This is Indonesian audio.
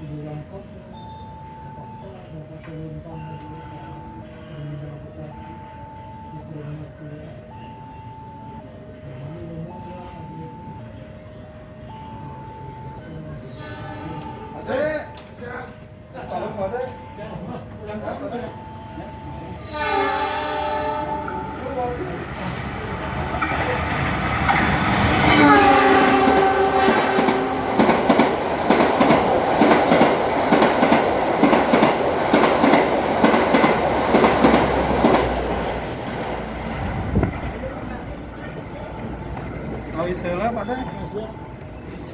Lombok terpaksa dapat turunkan lagi dan kita diturunkan keluar. Kami memang Ade, salam ade. Awi sela pada.